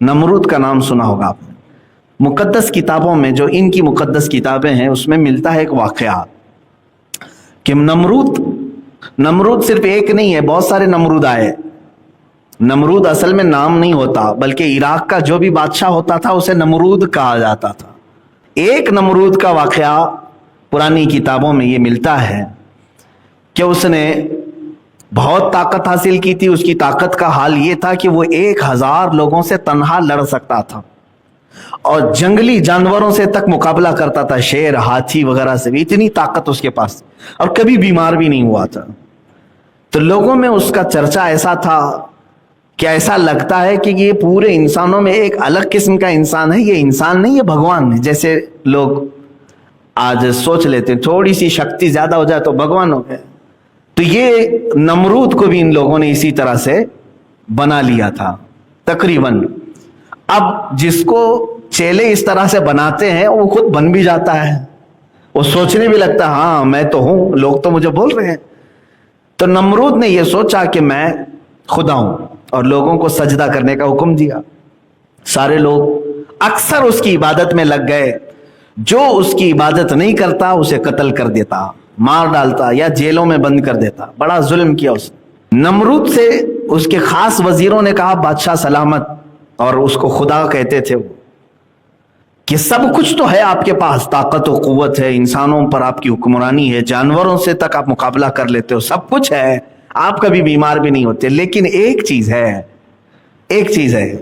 نمرود کا نام سنا ہوگا آپ نے. مقدس کتابوں میں جو ان کی مقدس کتابیں ہیں اس میں ملتا ہے ایک واقعہ کہ نمرود صرف ایک نہیں ہے، بہت سارے نمرود آئے. نمرود اصل میں نام نہیں ہوتا، بلکہ عراق کا جو بھی بادشاہ ہوتا تھا اسے نمرود کہا جاتا تھا. ایک نمرود کا واقعہ پرانی کتابوں میں یہ ملتا ہے کہ اس نے بہت طاقت حاصل کی تھی. اس کی طاقت کا حال یہ تھا کہ وہ 1000 لوگوں سے تنہا لڑ سکتا تھا اور جنگلی جانوروں سے تک مقابلہ کرتا تھا، شیر، ہاتھی وغیرہ سے بھی. اتنی طاقت اس کے پاس، اور کبھی بیمار بھی نہیں ہوا تھا. تو لوگوں میں اس کا چرچا ایسا تھا کہ ایسا لگتا ہے کہ یہ پورے انسانوں میں ایک الگ قسم کا انسان ہے. یہ انسان نہیں، یہ بھگوان ہے. جیسے لوگ آج سوچ لیتے ہیں تھوڑی سی شکتی زیادہ ہو جائے تو بھگوان ہو گئے. تو یہ نمرود کو بھی ان لوگوں نے اسی طرح سے بنا لیا تھا تقریباً. اب جس کو چیلے اس طرح سے بناتے ہیں وہ خود بن بھی جاتا ہے، وہ سوچنے بھی لگتا ہے ہاں میں تو ہوں، لوگ تو مجھے بول رہے ہیں. تو نمرود نے یہ سوچا کہ میں خدا ہوں اور لوگوں کو سجدہ کرنے کا حکم دیا. سارے لوگ اکثر اس کی عبادت میں لگ گئے. جو اس کی عبادت نہیں کرتا اسے قتل کر دیتا، مار ڈالتا یا جیلوں میں بند کر دیتا. بڑا ظلم کیا اس نے. نمرود سے اس کے خاص وزیروں نے کہا بادشاہ سلامت، اور اس کو خدا کہتے تھے وہ، کہ سب کچھ تو ہے آپ کے پاس، طاقت و قوت ہے، انسانوں پر آپ کی حکمرانی ہے، جانوروں سے تک آپ مقابلہ کر لیتے ہو، سب کچھ ہے، آپ کبھی بیمار بھی نہیں ہوتے. لیکن ایک چیز ہے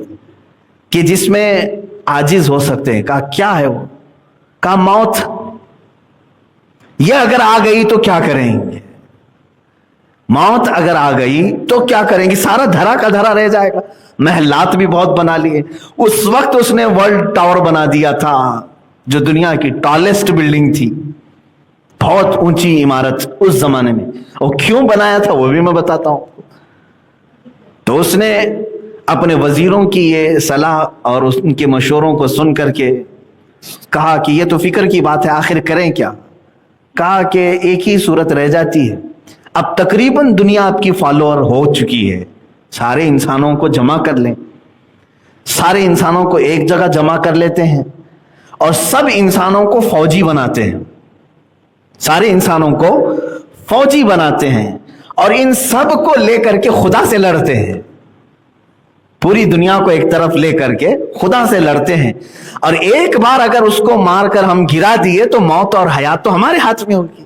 کہ جس میں عاجز ہو سکتے ہیں. کہا کیا ہے وہ؟ کہا موت. یہ اگر آ گئی تو کیا کریں گے؟ موت اگر آ گئی تو کیا کریں گے؟ سارا دھرا کا دھرا رہ جائے گا. محلات بھی بہت بنا لیے. اس وقت اس نے ورلڈ ٹاور بنا دیا تھا جو دنیا کی ٹالسٹ بلڈنگ تھی، بہت اونچی عمارت اس زمانے میں. اور کیوں بنایا تھا وہ بھی میں بتاتا ہوں. تو اس نے اپنے وزیروں کی یہ صلاح اور ان کے مشوروں کو سن کر کے کہا کہ یہ تو فکر کی بات ہے، آخر کریں کیا؟ کہا کہ ایک ہی صورت رہ جاتی ہے. اب تقریباً دنیا آپ کی فالوور ہو چکی ہے. سارے انسانوں کو جمع کر لیں، سارے انسانوں کو ایک جگہ جمع کر لیتے ہیں اور سب انسانوں کو فوجی بناتے ہیں. سارے انسانوں کو فوجی بناتے ہیں اور ان سب کو لے کر کے خدا سے لڑتے ہیں. پوری دنیا کو ایک طرف لے کر کے خدا سے لڑتے ہیں. اور ایک بار اگر اس کو مار کر ہم گرا دیے تو موت اور حیات تو ہمارے ہاتھ میں ہوگی.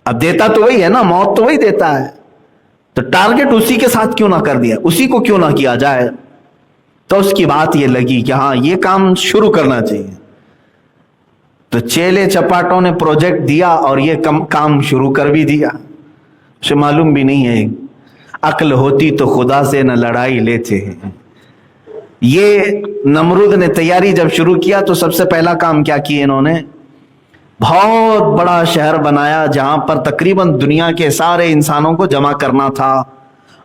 اب دیتا تو وہی ہے نا، موت تو وہی دیتا ہے. تو ٹارگٹ اسی کے ساتھ کیوں نہ کر دیا، اسی کو کیوں نہ کیا جائے. تو اس کی بات یہ لگی کہ ہاں یہ کام شروع کرنا چاہیے. تو چیلے چپاٹوں نے پروجیکٹ دیا اور یہ کام شروع کر بھی دیا. اسے معلوم بھی نہیں ہے عقل ہوتی تو خدا سے نہ لڑائی لیتے ہیں. یہ نمرود نے تیاری جب شروع کیا تو سب سے پہلا کام کیا کیا انہوں نے؟ بہت بڑا شہر بنایا جہاں پر تقریباً دنیا کے سارے انسانوں کو جمع کرنا تھا.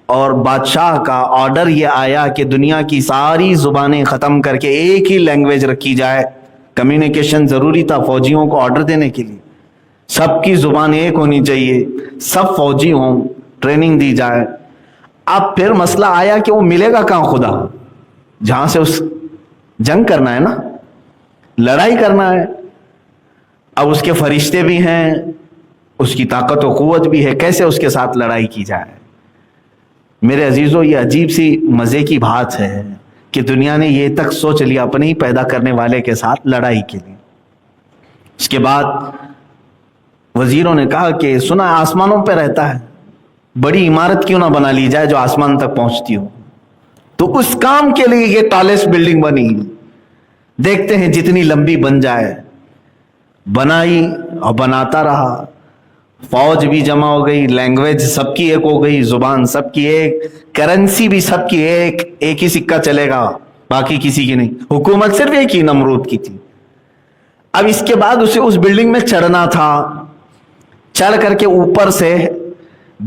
اور بادشاہ کا آرڈر یہ آیا کہ دنیا کی ساری زبانیں ختم کر کے ایک ہی لینگویج رکھی جائے. کمیونیکیشن ضروری تھا فوجیوں کو آرڈر دینے کے لیے. سب کی زبان ایک ہونی چاہیے، سب فوجی ہوں، ٹریننگ دی جائے. اب پھر مسئلہ آیا کہ وہ ملے گا کہاں خدا، جہاں سے اس جنگ کرنا ہے نا، لڑائی کرنا ہے. اب اس کے فرشتے بھی ہیں، اس کی طاقت و قوت بھی ہے، کیسے اس کے ساتھ لڑائی کی جائے؟ میرے عزیزو، یہ عجیب سی مزے کی بات ہے کہ دنیا نے یہ تک سوچ لیا اپنے ہی پیدا کرنے والے کے ساتھ لڑائی کے لیے. اس کے بعد وزیروں نے کہا کہ سنا آسمانوں پہ رہتا ہے، بڑی عمارت کیوں نہ بنا لی جائے جو آسمان تک پہنچتی ہو. تو اس کام کے لیے یہ ٹالسٹ بلڈنگ بنی. دیکھتے ہیں جتنی لمبی بن جائے. بنائی اور بناتا رہا. فوج بھی جمع ہو گئی، لینگویج سب کی ایک ہو گئی، زبان سب کی ایک، کرنسی بھی سب کی ایک ہی سکہ چلے گا، باقی کسی کی نہیں. حکومت صرف ایک ہی نمرود کی تھی. اب اس کے بعد اسے اس بلڈنگ میں چڑھنا تھا. چڑھ کر کے اوپر سے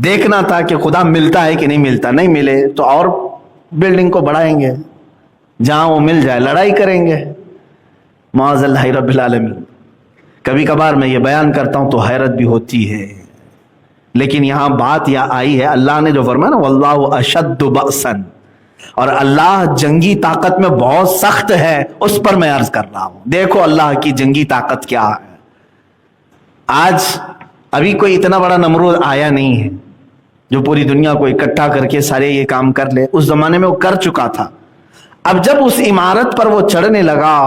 دیکھنا تھا کہ خدا ملتا ہے کہ نہیں ملتا. نہیں ملے تو اور بلڈنگ کو بڑھائیں گے، جہاں وہ مل جائے لڑائی کریں گے. معاذ اللہ رب العالمین. کبھی کبھار میں یہ بیان کرتا ہوں تو حیرت بھی ہوتی ہے، لیکن یہاں بات یہ آئی ہے، اللہ نے جو فرمایا نا واللہ اشد بأسا، اور اللہ جنگی طاقت میں بہت سخت ہے، اس پر میں عرض کر رہا ہوں۔ دیکھو اللہ کی جنگی طاقت کیا ہے۔ آج ابھی کوئی اتنا بڑا نمرود آیا نہیں ہے جو پوری دنیا کو اکٹھا کر کے سارے یہ کام کر لے، اس زمانے میں وہ کر چکا تھا۔ اب جب اس عمارت پر وہ چڑھنے لگا،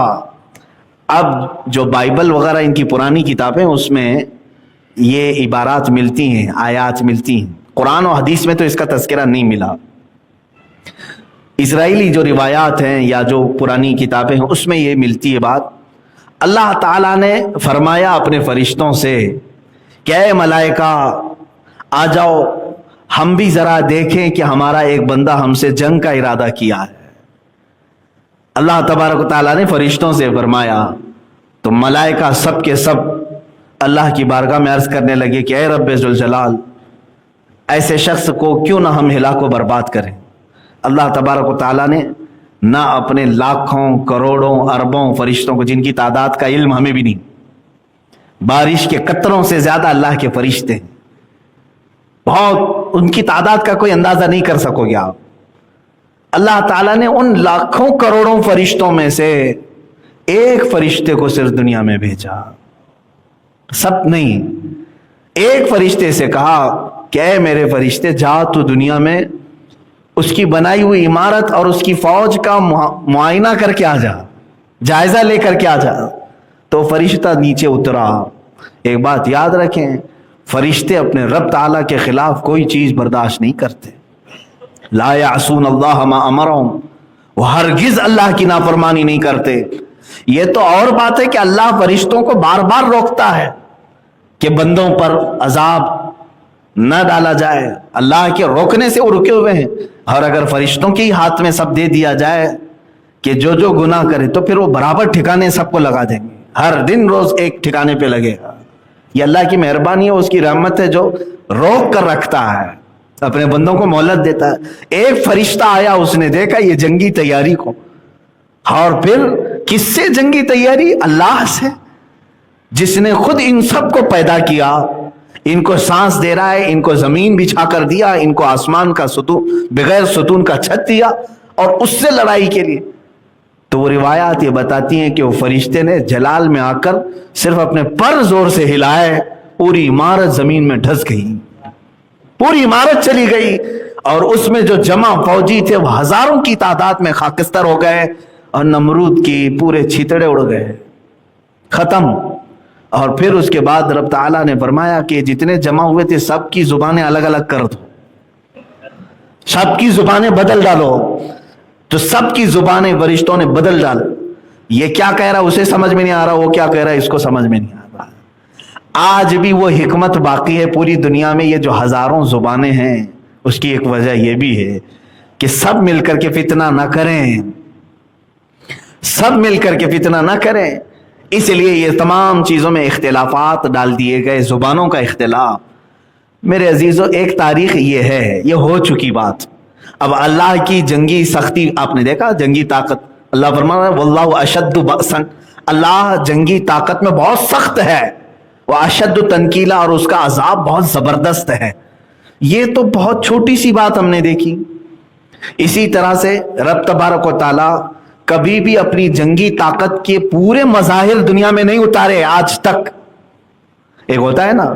اب جو بائبل وغیرہ ان کی پرانی کتابیں اس میں یہ عبارات ملتی ہیں، آیات ملتی ہیں، قرآن و حدیث میں تو اس کا تذکرہ نہیں ملا۔ اسرائیلی جو روایات ہیں یا جو پرانی کتابیں ہیں اس میں یہ ملتی ہے بات۔ اللہ تعالیٰ نے فرمایا اپنے فرشتوں سے کہ اے ملائکہ آ جاؤ، ہم بھی ذرا دیکھیں کہ ہمارا ایک بندہ ہم سے جنگ کا ارادہ کیا ہے۔ اللہ تبارک و تعالیٰ نے فرشتوں سے فرمایا تو ملائکہ سب کے سب اللہ کی بارگاہ میں عرض کرنے لگے کہ اے رب ذوالجلال، ایسے شخص کو کیوں نہ ہم ہلاک و برباد کریں۔ اللہ تبارک و تعالیٰ نے نہ اپنے لاکھوں کروڑوں اربوں فرشتوں کو، جن کی تعداد کا علم ہمیں بھی نہیں، بارش کے قطروں سے زیادہ اللہ کے فرشتے ہیں، بہت، ان کی تعداد کا کوئی اندازہ نہیں کر سکو گے آپ۔ اللہ تعالیٰ نے ان لاکھوں کروڑوں فرشتوں میں سے ایک فرشتے کو صرف دنیا میں بھیجا، سب نہیں، ایک فرشتے سے کہا کہ اے میرے فرشتے جا تو دنیا میں اس کی بنائی ہوئی عمارت اور اس کی فوج کا معائنہ کر کے آ جا، جائزہ لے کر کے آ جا۔ تو فرشتہ نیچے اترا۔ ایک بات یاد رکھیں، فرشتے اپنے رب تعالیٰ کے خلاف کوئی چیز برداشت نہیں کرتے۔ لا یعصون اللہ ما امرہم، وہ ہرگز اللہ کی نافرمانی نہیں کرتے۔ یہ تو اور بات ہے کہ اللہ فرشتوں کو بار بار روکتا ہے کہ بندوں پر عذاب نہ ڈالا جائے، اللہ کے روکنے سے وہ رکے ہوئے ہیں۔ اور اگر فرشتوں کے ہاتھ میں سب دے دیا جائے کہ جو جو گناہ کرے تو پھر وہ برابر ٹھکانے سب کو لگا دیں گے، ہر دن روز ایک ٹھکانے پہ لگے گا۔ یہ اللہ کی مہربانی ہے، اس کی رحمت ہے جو روک کر رکھتا ہے، اپنے بندوں کو مہلت دیتا ہے۔ ایک فرشتہ آیا، اس نے دیکھا یہ جنگی تیاری کو، اور پھر کس سے جنگی تیاری؟ اللہ سے، جس نے خود ان سب کو پیدا کیا، ان کو سانس دے رہا ہے، ان کو زمین بچھا کر دیا، ان کو آسمان کا ستون بغیر ستون کا چھت دیا، اور اس سے لڑائی کے لیے۔ تو وہ روایات یہ بتاتی ہیں کہ وہ فرشتے نے جلال میں آ کر صرف اپنے پر زور سے ہلائے، پوری عمارت زمین میں ڈھس گئی، پوری عمارت چلی گئی، اور اس میں جو جمع فوجی تھے وہ ہزاروں کی تعداد میں خاکستر ہو گئے، اور نمرود کی پورے چھیتڑے اڑ گئے، ختم۔ اور پھر اس کے بعد رب تعالیٰ نے فرمایا کہ جتنے جمع ہوئے تھے سب کی زبانیں الگ الگ کر دو، سب کی زبانیں بدل ڈالو۔ تو سب کی زبانیں فرشتوں نے بدل ڈال۔ یہ کیا کہہ رہا اسے سمجھ میں نہیں آ رہا، وہ کیا کہہ رہا ہے اس کو سمجھ میں نہیں آ رہا۔ آج بھی وہ حکمت باقی ہے پوری دنیا میں، یہ جو ہزاروں زبانیں ہیں اس کی ایک وجہ یہ بھی ہے کہ سب مل کر کے فتنہ نہ کریں، سب مل کر کے فتنہ نہ کریں، اس لیے یہ تمام چیزوں میں اختلافات ڈال دیے گئے، زبانوں کا اختلاف۔ میرے عزیزو، ایک تاریخ یہ ہے، یہ ہو چکی بات۔ اب اللہ کی جنگی سختی آپ نے دیکھا، جنگی طاقت، اللہ فرما رہا ہے واللہ اشد بأسا، اللہ جنگی طاقت میں بہت سخت ہے، واشد تنکیلا، اور اس کا عذاب بہت زبردست ہے۔ یہ تو بہت چھوٹی سی بات ہم نے دیکھی۔ اسی طرح سے رب تبارک و تعالی کبھی بھی اپنی جنگی طاقت کے پورے مظاہر دنیا میں نہیں اتارے آج تک۔ ایک ہوتا ہے نا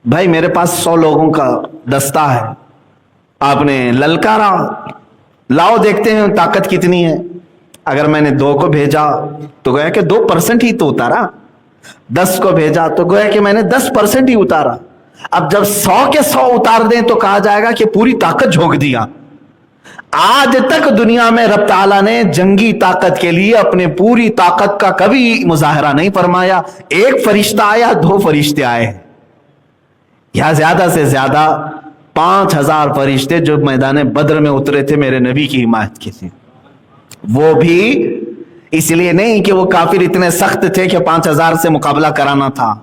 بھائی میرے پاس 100 لوگوں کا دستہ ہے، آپ نے للکارا، لاؤ دیکھتے ہیں طاقت کتنی ہے۔ اگر میں نے 2 کو بھیجا تو گویا کہ 2% ہی تو اتارا، 10 کو بھیجا تو گویا کہ میں نے 10% ہی اتارا۔ اب جب 100 کے 100 اتار دیں تو کہا جائے گا کہ پوری طاقت جھونک دیا۔ آج تک دنیا میں رب تعالیٰ نے جنگی طاقت کے لیے اپنے پوری طاقت کا کبھی مظاہرہ نہیں فرمایا۔ ایک فرشتہ آیا، 2 فرشتے آئے، یا زیادہ سے زیادہ 5000 فرشتے جو میدان بدر میں اترے تھے میرے نبی کی حمایت کے لیے، وہ بھی اس لیے نہیں کہ وہ کافر اتنے سخت تھے کہ 5000 سے مقابلہ کرانا تھا۔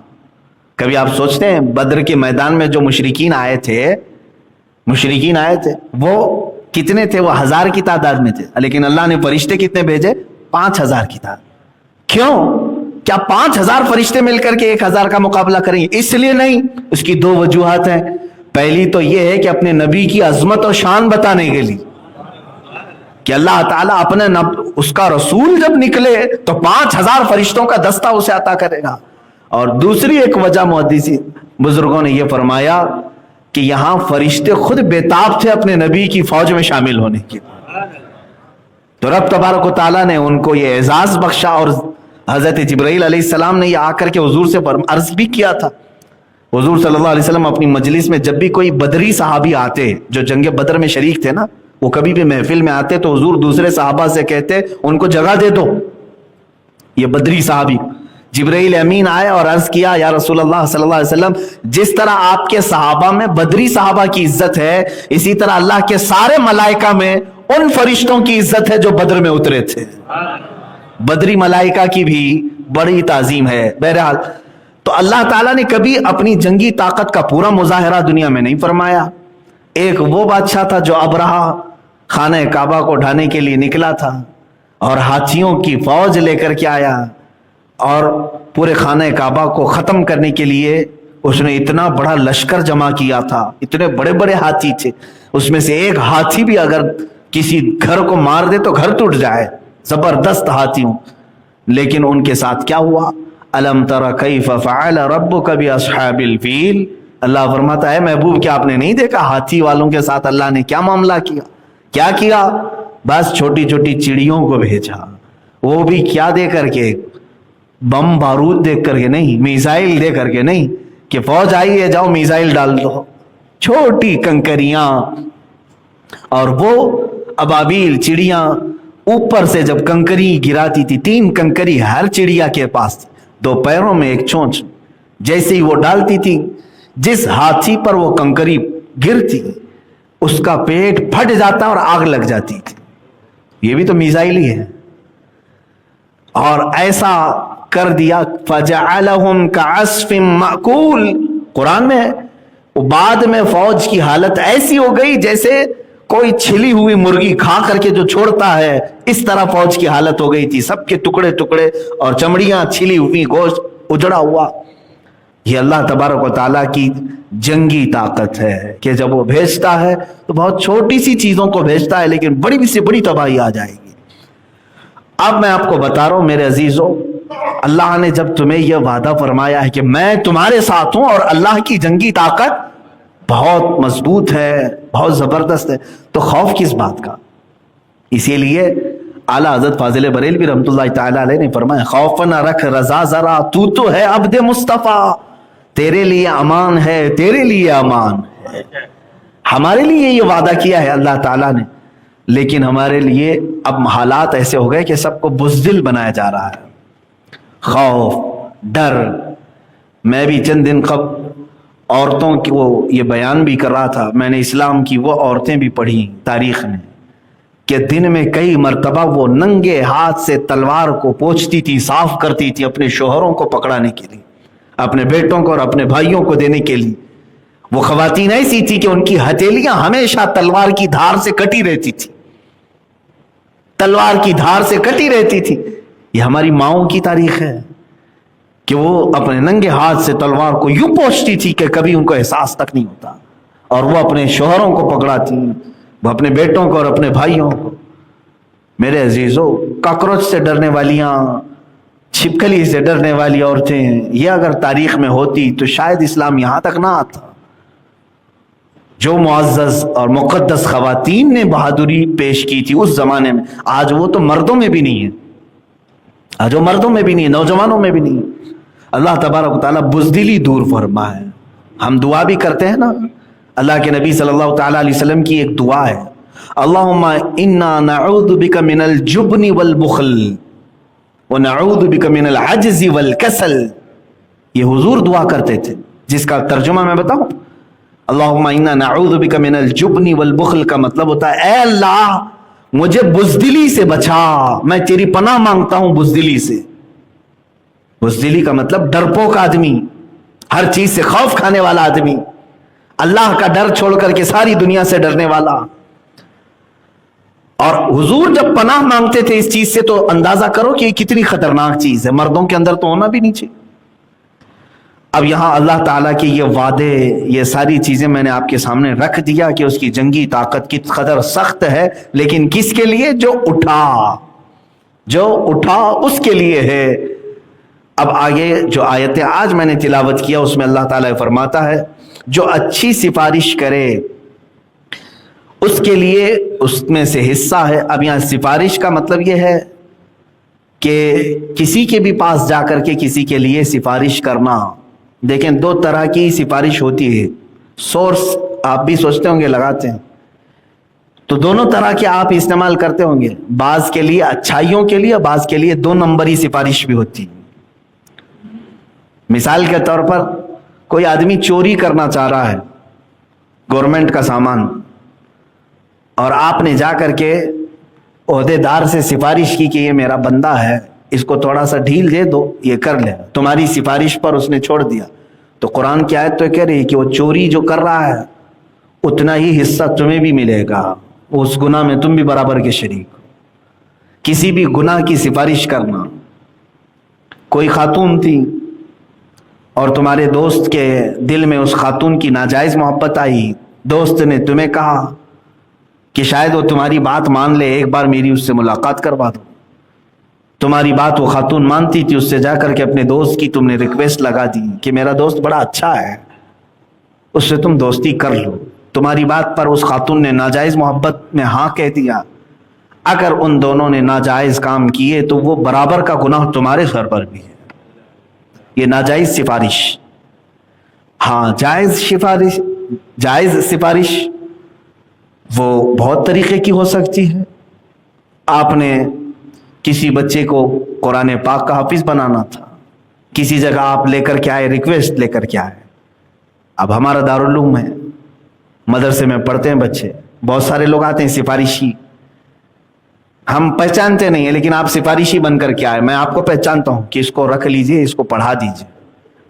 کبھی آپ سوچتے ہیں بدر کے میدان میں جو مشرکین آئے تھے وہ کتنے تھے؟ وہ 1000 کی تعداد میں تھے، لیکن اللہ نے فرشتے کتنے بھیجے؟ 5000 کی تعداد۔ کیوں؟ کیا 5000 فرشتے مل کر کے 1000 کا مقابلہ کریں گے؟ اس لیے نہیں۔ اس کی 2 وجوہات ہیں۔ پہلی تو یہ ہے کہ اپنے نبی کی عظمت اور شان بتانے کے لیے، کہ اللہ تعالیٰ اپنے اس کا رسول جب نکلے تو 5000 فرشتوں کا دستہ اسے عطا کرے گا. اور دوسری ایک وجہ محدثی بزرگوں نے یہ فرمایا کہ یہاں فرشتے خود بےتاب تھے اپنے نبی کی فوج میں شامل ہونے کے، تو رب تبارک و تعالیٰ نے ان کو یہ اعزاز بخشا. اور حضرت جبرائیل علیہ السلام نے یہ آ کر کے حضور سے عرض بھی کیا تھا. حضور صلی اللہ علیہ وسلم اپنی مجلس میں جب بھی کوئی بدری صحابی آتے جو جنگ بدر میں شریک تھے نا، وہ کبھی بھی محفل میں آتے تو حضور دوسرے صحابہ سے کہتے ان کو جگہ دے دو. یہ بدری صحابی جبرائیل امین آئے اور عرض کیا یا رسول اللہ صلی اللہ علیہ وسلم، جس طرح آپ کے صحابہ میں بدری صحابہ کی عزت ہے، اسی طرح اللہ کے سارے ملائکہ میں ان فرشتوں کی عزت ہے جو بدر میں اترے تھے. بدری ملائکہ کی بھی بڑی تعظیم ہے. بہرحال تو اللہ تعالیٰ نے کبھی اپنی جنگی طاقت کا پورا مظاہرہ دنیا میں نہیں فرمایا. ایک وہ بادشاہ تھا جو ابرہہ خانہ کعبہ کو ڈھانے کے لیے نکلا تھا اور ہاتھیوں کی فوج لے کر کے آیا اور پورے خانہ کعبہ کو ختم کرنے کے لیے اس نے اتنا بڑا لشکر جمع کیا تھا. اتنے بڑے بڑے ہاتھی تھے، اس میں سے ایک ہاتھی بھی اگر کسی گھر کو مار دے تو گھر ٹوٹ جائے. زبردست ہاتھیوں. لیکن ان کے ساتھ کیا ہوا؟ الم تر کیف فعل ربک باصحاب الفیل. اللہ فرماتا ہے محبوب کیا آپ نے نہیں دیکھا ہاتھی والوں کے ساتھ اللہ نے کیا معاملہ کیا؟ کیا کیا؟ بس چھوٹی چھوٹی چڑیوں کو بھیجا، وہ بھی کیا دے کر کے؟ بم بارود دے کر کے نہیں، میزائل دے کر کے نہیں کہ فوج آئی ہے جاؤ میزائل ڈال دو. چھوٹی کنکریاں اور وہ ابابیل چڑیاں اوپر سے جب کنکری گراتی تھی، 3 کنکری ہر چڑیا کے پاس، 2 پیروں میں 1 چونچ، جیسے ہی وہ ڈالتی تھی جس ہاتھی پر وہ کنکری گرتی اس کا پیٹ پھٹ جاتا اور آگ لگ جاتی تھی. یہ بھی تو میزائل ہی ہے. اور ایسا کر دیا فَجَعَلَهُمْ كَعَصْفٍ مَأْكُولٍ. قرآن میں بعد میں فوج کی حالت ایسی ہو گئی جیسے کوئی چھلی ہوئی مرغی کھا کر کے جو چھوڑتا ہے، اس طرح فوج کی حالت ہو گئی تھی. سب کے ٹکڑے ٹکڑے اور چمڑیاں چھلی ہوئی، گوشت اجڑا ہوا. یہ اللہ تبارک و تعالیٰ کی جنگی طاقت ہے کہ جب وہ بھیجتا ہے تو بہت چھوٹی سی چیزوں کو بھیجتا ہے لیکن بڑی سے بڑی تباہی آ جائے گی. اب میں آپ کو بتا رہا ہوں میرے عزیزوں، اللہ نے جب تمہیں یہ وعدہ فرمایا ہے کہ میں تمہارے ساتھ ہوں اور اللہ کی جنگی طاقت بہت مضبوط ہے، بہت زبردست ہے، تو خوف کس بات کا؟ اسی لیے اعلیٰ حضرت فاضل بریلوی رحمۃ اللہ تعالی علیہ نے فرمایا خوف نہ رکھ رضا ذرا، تو ہے عبد مصطفیٰ، تیرے لیے امان ہے، تیرے لیے امان ہے. ہمارے لیے یہ وعدہ کیا ہے اللہ تعالیٰ نے، لیکن ہمارے لیے اب حالات ایسے ہو گئے کہ سب کو بزدل بنایا جا رہا ہے. خوف، ڈر. میں بھی چند دن قبل عورتوں کی وہ یہ بیان بھی کر رہا تھا، میں نے اسلام کی وہ عورتیں بھی پڑھی تاریخ میں کہ دن میں کئی مرتبہ وہ ننگے ہاتھ سے تلوار کو پوچھتی تھی، صاف کرتی تھی اپنے شوہروں کو پکڑانے کے لیے، اپنے بیٹوں کو اور اپنے بھائیوں کو دینے کے لیے. وہ خواتین ایسی تھی کہ ان کی ہتھیلیاں ہمیشہ تلوار کی دھار سے کٹی رہتی تھی، تلوار کی دھار سے کٹی رہتی تھی. یہ ہماری ماؤں کی تاریخ ہے کہ وہ اپنے ننگے ہاتھ سے تلوار کو یوں پوچھتی تھی کہ کبھی ان کو احساس تک نہیں ہوتا، اور وہ اپنے شوہروں کو پکڑاتی، وہ اپنے بیٹوں کو اور اپنے بھائیوں کو. میرے عزیزوں، کاکروچ سے ڈرنے والیاں، چھپکلی سے ڈرنے والی عورتیں، یہ اگر تاریخ میں ہوتی تو شاید اسلام یہاں تک نہ آتا. جو معزز اور مقدس خواتین نے بہادری پیش کی تھی اس زمانے میں، آج وہ تو مردوں میں بھی نہیں ہے، آج وہ مردوں میں بھی نہیں ہے، نوجوانوں میں بھی نہیں ہے. اللہ تبارک و تعالیٰ بزدلی دور فرمائے. ہم دعا بھی کرتے ہیں نا، اللہ کے نبی صلی اللہ تعالیٰ علیہ وسلم کی ایک دعا ہے، اللہم انا نعوذ بک من الجبن والبخل ونعوذ بک من العجز والکسل. یہ حضور دعا کرتے تھے، جس کا ترجمہ میں بتاؤں، اللہم انا نعوذ بک من الجبن والبخل کا مطلب ہوتا ہے اے اللہ مجھے بزدلی سے بچا، میں تیری پناہ مانگتا ہوں بزدلی سے. بزدلی کا مطلب ڈرپوک آدمی، ہر چیز سے خوف کھانے والا آدمی، اللہ کا ڈر چھوڑ کر کے ساری دنیا سے ڈرنے والا. اور حضور جب پناہ مانگتے تھے اس چیز سے تو اندازہ کرو کہ یہ کتنی خطرناک چیز ہے، مردوں کے اندر تو ہونا بھی نہیں چاہیے. اب یہاں اللہ تعالیٰ کے یہ وعدے، یہ ساری چیزیں میں نے آپ کے سامنے رکھ دیا کہ اس کی جنگی طاقت کس قدر سخت ہے، لیکن کس کے لیے؟ جو اٹھا اس کے لیے ہے۔ اب آگے جو آیتیں آج میں نے تلاوت کیا اس میں اللہ تعالیٰ فرماتا ہے جو اچھی سفارش کرے اس کے لیے اس میں سے حصہ ہے۔ اب یہاں سفارش کا مطلب یہ ہے کہ کسی کے بھی پاس جا کر کے کسی کے لیے سفارش کرنا۔ دیکھیں دو طرح کی سفارش ہوتی ہے، سورس آپ بھی سوچتے ہوں گے لگاتے ہیں، تو دونوں طرح کے آپ استعمال کرتے ہوں گے، بعض کے لیے اچھائیوں کے لیے، بعض کے لیے 2 نمبری سفارش بھی ہوتی ہے۔ مثال کے طور پر کوئی آدمی چوری کرنا چاہ رہا ہے گورنمنٹ کا سامان، اور آپ نے جا کر کے عہدے دار سے سفارش کی کہ یہ میرا بندہ ہے، اس کو تھوڑا سا ڈھیل دے دو، یہ کر لے، تمہاری سفارش پر اس نے چھوڑ دیا، تو قرآن کی آیت تو کہہ رہی ہے کہ وہ چوری جو کر رہا ہے اتنا ہی حصہ تمہیں بھی ملے گا، اس گناہ میں تم بھی برابر کے شریک ہو۔ کسی بھی گناہ کی سفارش کرنا، کوئی خاتون تھی اور تمہارے دوست کے دل میں اس خاتون کی ناجائز محبت آئی، دوست نے تمہیں کہا کہ شاید وہ تمہاری بات مان لے، ایک بار میری اس سے ملاقات کروا دو، تمہاری بات وہ خاتون مانتی تھی، اس سے جا کر کے اپنے دوست کی تم نے ریکویسٹ لگا دی کہ میرا دوست بڑا اچھا ہے، اس سے تم دوستی کر لو، تمہاری بات پر اس خاتون نے ناجائز محبت میں ہاں کہہ دیا، اگر ان دونوں نے ناجائز کام کیے تو وہ برابر کا گناہ تمہارے سر پر بھی ہے۔ یہ ناجائز سفارش۔ ہاں جائز سفارش وہ بہت طریقے کی ہو سکتی ہے۔ آپ نے کسی بچے کو قرآن پاک کا حافظ بنانا تھا، کسی جگہ آپ لے کر کے آئے، ریکویسٹ لے کر کے آئے، اب ہمارا دارالعلوم ہے، مدرسے میں پڑھتے ہیں بچے، بہت سارے لوگ آتے ہیں سفارشی، ہم پہچانتے نہیں ہیں لیکن آپ سفارشی بن کر کے آئے، میں آپ کو پہچانتا ہوں کہ اس کو رکھ لیجئے، اس کو پڑھا دیجئے،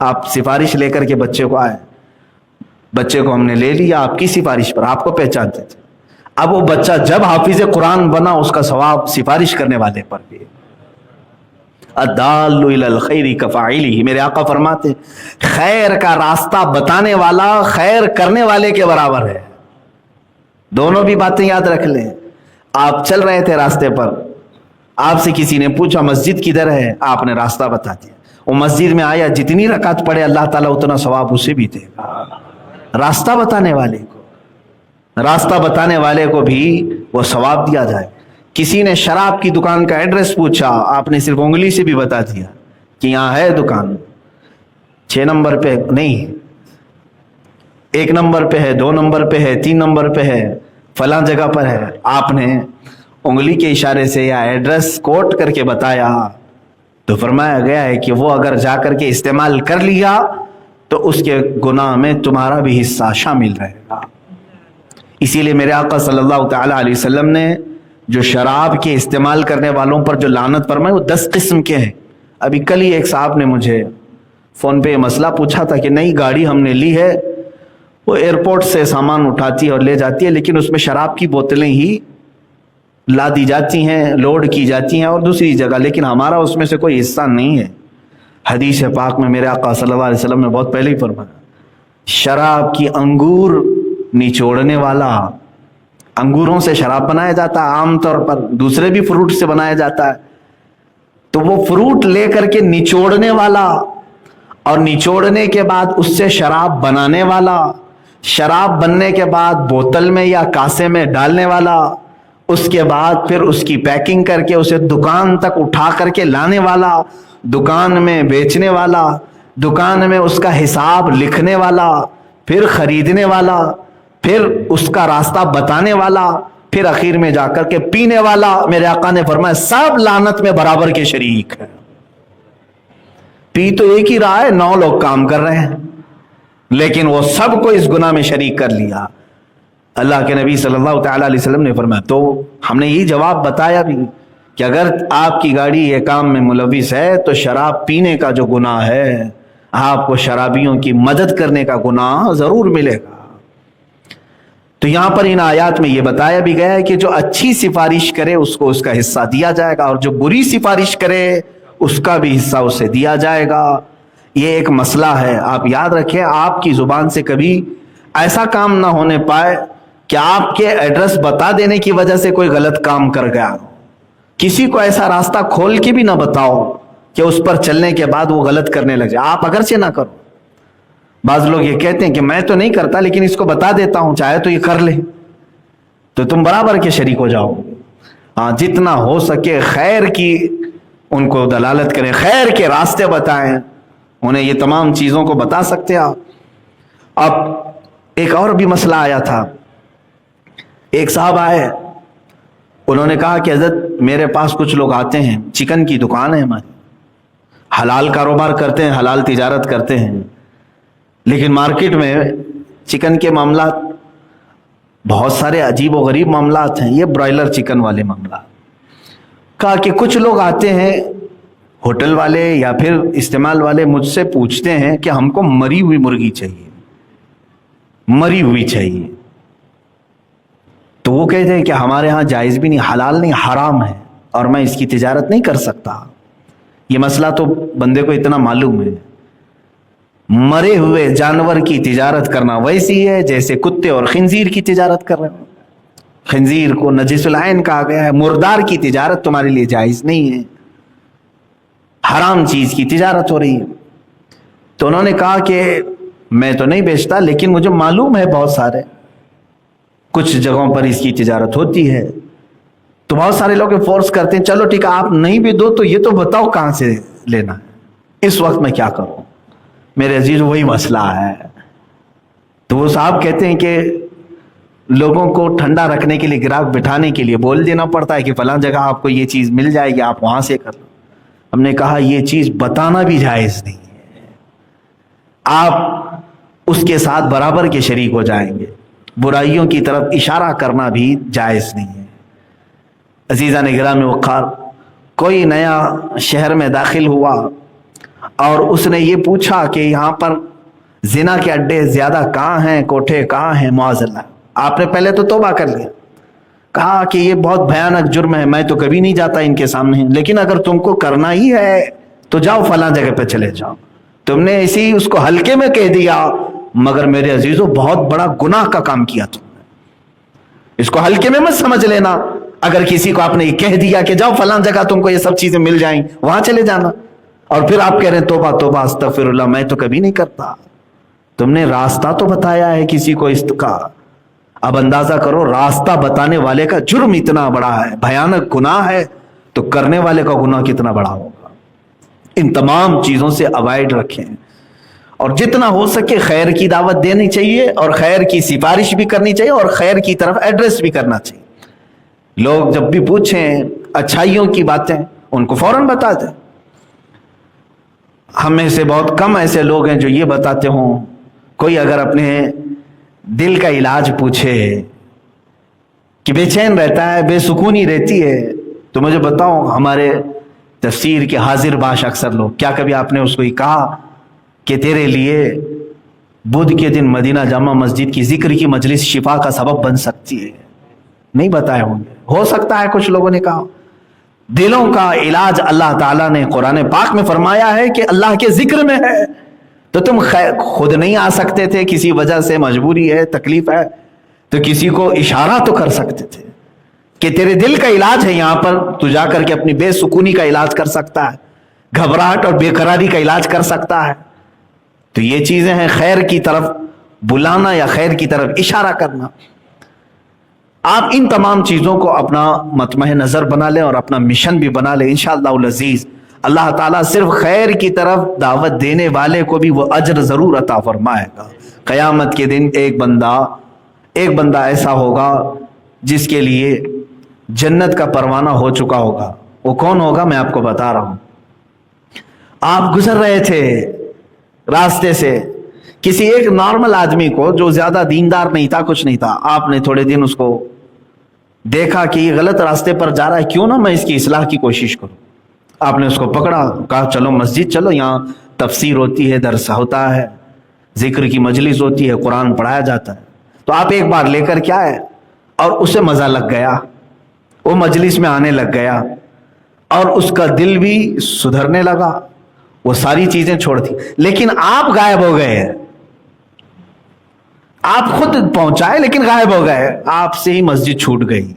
آپ سفارش لے کر کے بچے کو آئے، بچے کو ہم نے لے لیا آپ کی سفارش پر، آپ کو پہچانتے تھے، اب وہ بچہ جب حافظ قرآن بنا اس کا ثواب سفارش کرنے والے پر بھی۔ الدال علی الخیر کفاعلہ، میرے آقا فرماتے ہیں خیر کا راستہ بتانے والا خیر کرنے والے کے برابر ہے۔ دونوں بھی باتیں یاد رکھ لیں۔ آپ چل رہے تھے راستے پر، آپ سے کسی نے پوچھا مسجد کدھر ہے، آپ نے راستہ بتا دیا، وہ مسجد میں آیا، جتنی رکعت پڑھے اللہ تعالیٰ اتنا ثواب اسے بھی دے گا۔ راستہ بتانے والے کو بھی وہ ثواب دیا جائے۔ کسی نے شراب کی دکان کا ایڈریس پوچھا، آپ نے صرف انگلی سے بھی بتا دیا کہ یہاں ہے دکان، 6 نمبر پہ نہیں، 1 نمبر پہ ہے، 2 نمبر پہ ہے، 3 نمبر پہ ہے، فلاں جگہ پر ہے، آپ نے انگلی کے اشارے سے یا ایڈریس کوٹ کر کے بتایا تو فرمایا گیا ہے کہ وہ اگر جا کر کے استعمال کر لیا تو اس کے گناہ میں تمہارا بھی حصہ شامل رہے گا۔ اسی لیے میرے آقا صلی اللہ تعالی علیہ وسلم نے جو شراب کے استعمال کرنے والوں پر جو لعنت فرمائی وہ 10 قسم کے ہیں۔ ابھی کل ہی ایک صاحب نے مجھے فون پہ یہ مسئلہ پوچھا تھا کہ نئی گاڑی ہم نے لی ہے، وہ ایئرپورٹ سے سامان اٹھاتی ہے اور لے جاتی ہے، لیکن اس میں شراب کی بوتلیں ہی لا دی جاتی ہیں، لوڈ کی جاتی ہیں اور دوسری جگہ، لیکن ہمارا اس میں سے کوئی حصہ نہیں ہے۔ حدیث پاک میں میرے آقا صلی اللہ علیہ وسلم نے بہت پہلے ہی فرمایا شراب کی انگور نچوڑنے والا، انگوروں سے شراب بنایا جاتا ہے عام طور پر، دوسرے بھی فروٹ سے بنایا جاتا ہے، تو وہ فروٹ لے کر کے نچوڑنے والا اور نچوڑنے کے بعد اس سے شراب بنانے والا، شراب بننے کے بعد بوتل میں یا کاسے میں ڈالنے والا، اس کے بعد پھر اس کی پیکنگ کر کے اسے دکان تک اٹھا کر کے لانے والا، دکان میں بیچنے والا، دکان میں اس کا حساب لکھنے والا، پھر خریدنے والا، پھر اس کا راستہ بتانے والا، پھر اخیر میں جا کر کے پینے والا، میرے آقا نے فرمایا سب لعنت میں برابر کے شریک ہے۔ پی تو ایک ہی رہا ہے، 9 لوگ کام کر رہے ہیں، لیکن وہ سب کو اس گناہ میں شریک کر لیا۔ اللہ کے نبی صلی اللہ تعالی علیہ وسلم نے فرمایا، تو ہم نے یہی جواب بتایا بھی کہ اگر آپ کی گاڑی یہ کام میں ملوث ہے تو شراب پینے کا جو گناہ ہے، آپ کو شرابیوں کی مدد کرنے کا گناہ ضرور ملے گا۔ تو یہاں پر ان آیات میں یہ بتایا بھی گیا ہے کہ جو اچھی سفارش کرے اس کو اس کا حصہ دیا جائے گا، اور جو بری سفارش کرے اس کا بھی حصہ اسے دیا جائے گا۔ یہ ایک مسئلہ ہے. آپ یاد رکھیں آپ کی زبان سے کبھی ایسا کام نہ ہونے پائے کہ آپ کے ایڈریس بتا دینے کی وجہ سے کوئی غلط کام کر گیا. کسی کو ایسا راستہ کھول کے بھی نہ بتاؤ کہ اس پر چلنے کے بعد وہ غلط کرنے لگ جائے. آپ اگرچہ نہ کرو. بعض لوگ یہ کہتے ہیں کہ میں تو نہیں کرتا لیکن اس کو بتا دیتا ہوں, چاہے تو یہ کر لے, تو تم برابر کے شریک ہو جاؤ. ہاں, جتنا ہو سکے خیر کی ان کو دلالت کریں, خیر کے راستے بتائیں, انہیں یہ تمام چیزوں کو بتا سکتے آپ. اب ایک اور بھی مسئلہ آیا تھا. ایک صاحب آئے, انہوں نے کہا کہ حضرت میرے پاس کچھ لوگ آتے ہیں, چکن کی دکان ہے ہماری, حلال کاروبار کرتے ہیں, حلال تجارت کرتے ہیں, لیکن مارکیٹ میں چکن کے معاملات بہت سارے عجیب و غریب معاملات ہیں, یہ برائلر چکن والے معاملات. کہا کہ کچھ لوگ آتے ہیں ہوٹل والے یا پھر استعمال والے, مجھ سے پوچھتے ہیں کہ ہم کو مری ہوئی مرغی چاہیے, مری ہوئی چاہیے. تو وہ کہتے ہیں کہ ہمارے ہاں جائز بھی نہیں, حلال نہیں, حرام ہے, اور میں اس کی تجارت نہیں کر سکتا. یہ مسئلہ تو بندے کو اتنا معلوم ہے. مرے ہوئے جانور کی تجارت کرنا ویسی ہے جیسے کتے اور خنزیر کی تجارت کر رہے ہیں. خنزیر کو نجس العین کہا گیا ہے. مردار کی تجارت تمہارے لیے جائز نہیں ہے, حرام چیز کی تجارت ہو رہی ہے. تو انہوں نے کہا کہ میں تو نہیں بیچتا لیکن مجھے معلوم ہے بہت سارے کچھ جگہوں پر اس کی تجارت ہوتی ہے. تو بہت سارے لوگ فورس کرتے ہیں, چلو ٹھیک ہے آپ نہیں بھی دو تو یہ تو بتاؤ کہاں سے لینا ہے. اس وقت میں کیا کروں میرے عزیز, وہی مسئلہ ہے. تو وہ صاحب کہتے ہیں کہ لوگوں کو ٹھنڈا رکھنے کے لیے, گراہک بٹھانے کے لیے بول دینا پڑتا ہے کہ فلاں جگہ آپ کو یہ چیز مل جائے گی, آپ وہاں سے کر لو. ہم نے کہا یہ چیز بتانا بھی جائز نہیں ہے, آپ اس کے ساتھ برابر کے شریک ہو جائیں گے. برائیوں کی طرف اشارہ کرنا بھی جائز نہیں ہے. عزیزان گرامی وقار, کوئی نیا شہر میں داخل ہوا اور اس نے یہ پوچھا کہ یہاں پر زنا کے اڈے زیادہ کہاں ہیں, کوٹھے کہاں ہیں, معاذ اللہ. آپ نے پہلے تو توبہ کر لیا, کہا کہ یہ بہت بھیانک جرم ہے, میں تو کبھی نہیں جاتا ان کے سامنے, لیکن اگر تم کو کرنا ہی ہے تو جاؤ فلاں جگہ پہ چلے جاؤ. تم نے اسی اس کو ہلکے میں کہہ دیا, مگر میرے عزیزوں بہت بڑا گناہ کا کام کیا تم نے. اس کو ہلکے میں مت سمجھ لینا. اگر کسی کو آپ نے یہ کہہ دیا کہ جاؤ فلاں جگہ تم کو یہ سب چیزیں مل جائیں, وہاں چلے جانا, اور پھر آپ کہہ رہے ہیں توبہ توبہ استغفر اللہ, میں تو کبھی نہیں کرتا. تم نے راستہ تو بتایا ہے کسی کو اس کا. اب اندازہ کرو راستہ بتانے والے کا جرم اتنا بڑا ہے, بھیانک گناہ ہے, تو کرنے والے کا گناہ کتنا بڑا ہوگا. ان تمام چیزوں سے اوائڈ رکھیں, اور جتنا ہو سکے خیر کی دعوت دینی چاہیے, اور خیر کی سفارش بھی کرنی چاہیے, اور خیر کی طرف ایڈریس بھی کرنا چاہیے. لوگ جب بھی پوچھیں اچھائیوں کی باتیں ان کو فوراً بتا دیں. ہم میں سے بہت کم ایسے لوگ ہیں جو یہ بتاتے ہوں. کوئی اگر اپنے دل کا علاج پوچھے کہ بے چین رہتا ہے, بے سکونی رہتی ہے, تو مجھے بتاؤ ہمارے تفسیر کے حاضر باش اکثر لوگ, کیا کبھی آپ نے اس کو یہ کہا کہ تیرے لیے بدھ کے دن مدینہ جامع مسجد کی ذکر کی مجلس شفا کا سبب بن سکتی ہے؟ نہیں بتائے ہوں گے. ہو سکتا ہے کچھ لوگوں نے کہا. دلوں کا علاج اللہ تعالیٰ نے قرآن پاک میں فرمایا ہے کہ اللہ کے ذکر میں ہے. تو تم خود نہیں آ سکتے تھے, کسی وجہ سے مجبوری ہے, تکلیف ہے, تو کسی کو اشارہ تو کر سکتے تھے کہ تیرے دل کا علاج ہے یہاں پر, تو جا کر کے اپنی بے سکونی کا علاج کر سکتا ہے, گھبراہٹ اور بے قراری کا علاج کر سکتا ہے. تو یہ چیزیں ہیں خیر کی طرف بلانا یا خیر کی طرف اشارہ کرنا. آپ ان تمام چیزوں کو اپنا مطمع نظر بنا لیں اور اپنا مشن بھی بنا لیں. انشاءاللہ العزیز اللہ تعالیٰ صرف خیر کی طرف دعوت دینے والے کو بھی وہ اجر ضرور عطا فرمائے گا. قیامت کے دن ایک بندہ ایسا ہوگا جس کے لیے جنت کا پروانہ ہو چکا ہوگا. وہ کون ہوگا میں آپ کو بتا رہا ہوں. آپ گزر رہے تھے راستے سے, کسی ایک نارمل آدمی کو جو زیادہ دیندار نہیں تھا, کچھ نہیں تھا, آپ نے تھوڑے دن اس کو دیکھا کہ یہ غلط راستے پر جا رہا ہے, کیوں نہ میں اس کی اصلاح کی کوشش کروں. آپ نے اس کو پکڑا, کہا چلو مسجد چلو, یہاں تفسیر ہوتی ہے, درس ہوتا ہے, ذکر کی مجلس ہوتی ہے, قرآن پڑھایا جاتا ہے. تو آپ ایک بار لے کر کے آئے اور اسے مزہ لگ گیا, وہ مجلس میں آنے لگ گیا, اور اس کا دل بھی سدھرنے لگا, وہ ساری چیزیں چھوڑ دی، لیکن آپ غائب ہو گئے، آپ خود پہنچائے لیکن غائب ہو گئے، آپ سے ہی مسجد چھوٹ گئی،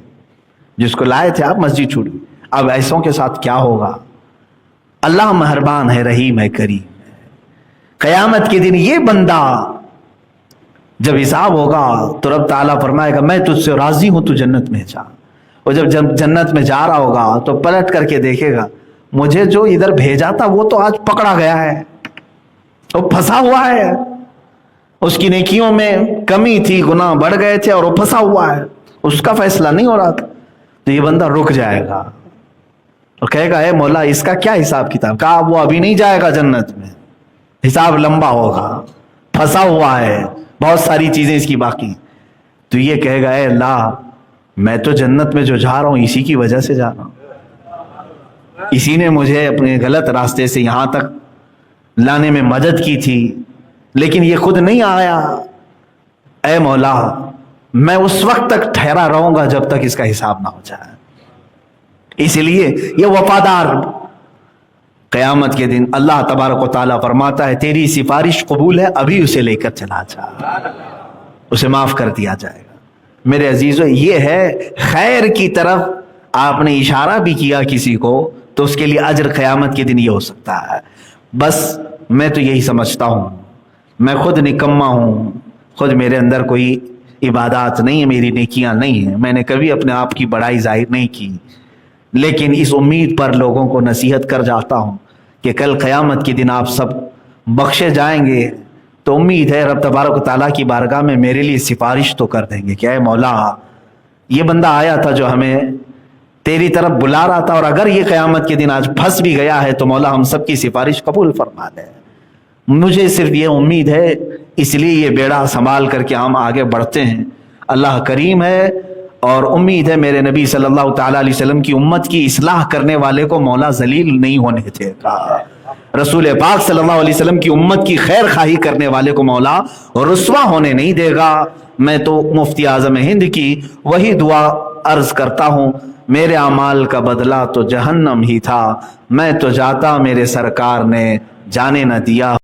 جس کو لائے تھے آپ مسجد چھوٹ گئی۔ اب ایسوں کے ساتھ کیا ہوگا؟ اللہ مہربان ہے، رحیم ہے، کریم ہے۔ قیامت کے دن یہ بندہ جب حساب ہوگا تو رب تعالیٰ فرمائے گا میں تجھ سے راضی ہوں، تو جنت میں جا۔ اور جب جنت میں جا رہا ہوگا تو پلٹ کر کے دیکھے گا مجھے جو ادھر بھیجا تھا وہ تو آج پکڑا گیا ہے، وہ پھنسا ہوا ہے، اس کی نیکیوں میں کمی تھی، گناہ بڑھ گئے تھے اور وہ پھنسا ہوا ہے، اس کا فیصلہ نہیں ہو رہا تھا۔ تو یہ بندہ رک جائے گا اور کہے گا اے مولا اس کا کیا حساب کتاب؟ کہا وہ ابھی نہیں جائے گا جنت میں، حساب لمبا ہوگا، پھنسا ہوا ہے، بہت ساری چیزیں اس کی باقی۔ تو یہ کہے گا اے اللہ میں تو جنت میں جو جا رہا ہوں اسی کی وجہ سے جا رہا ہوں، اسی نے مجھے اپنے غلط راستے سے یہاں تک لانے میں مدد کی تھی، لیکن یہ خود نہیں آیا۔ اے مولا میں اس وقت تک ٹھہرا رہوں گا جب تک اس کا حساب نہ ہو جائے۔ اس لیے یہ وفادار قیامت کے دن اللہ تبارک و تعالیٰ فرماتا ہے تیری سفارش قبول ہے، ابھی اسے لے کر چلا جا، اسے معاف کر دیا جائے گا۔ میرے عزیزو یہ ہے خیر کی طرف آپ نے اشارہ بھی کیا کسی کو تو اس کے لیے اجر قیامت کے دن یہ ہو سکتا ہے۔ بس میں تو یہی سمجھتا ہوں، میں خود نکما ہوں، خود میرے اندر کوئی عبادات نہیں ہے، میری نیکیاں نہیں ہیں، میں نے کبھی اپنے آپ کی بڑائی ظاہر نہیں کی، لیکن اس امید پر لوگوں کو نصیحت کر جاتا ہوں کہ کل قیامت کے دن آپ سب بخشے جائیں گے تو امید ہے رب تبارک و تعالیٰ کی بارگاہ میں میرے لیے سفارش تو کر دیں گے کہ اے مولا یہ بندہ آیا تھا جو ہمیں تیری طرف بلا رہا تھا، اور اگر یہ قیامت کے دن آج پھنس بھی گیا ہے تو مولا ہم سب کی سفارش قبول فرما دے۔ مجھے صرف یہ امید ہے، اس لیے یہ بیڑا سنبھال کر کے ہم آگے بڑھتے ہیں۔ اللہ کریم ہے اور امید ہے میرے نبی صلی اللہ تعالیٰ علیہ وسلم کی امت کی اصلاح کرنے والے کو مولا ذلیل نہیں ہونے دے گا، رسول پاک صلی اللہ علیہ وسلم کی امت کی خیر خواہی کرنے والے کو مولا رسوا ہونے نہیں دے گا۔ میں تو مفتی اعظم ہند کی وہی دعا عرض کرتا ہوں، میرے اعمال کا بدلہ تو جہنم ہی تھا، میں تو جاتا میرے سرکار نے جانے نہ دیا۔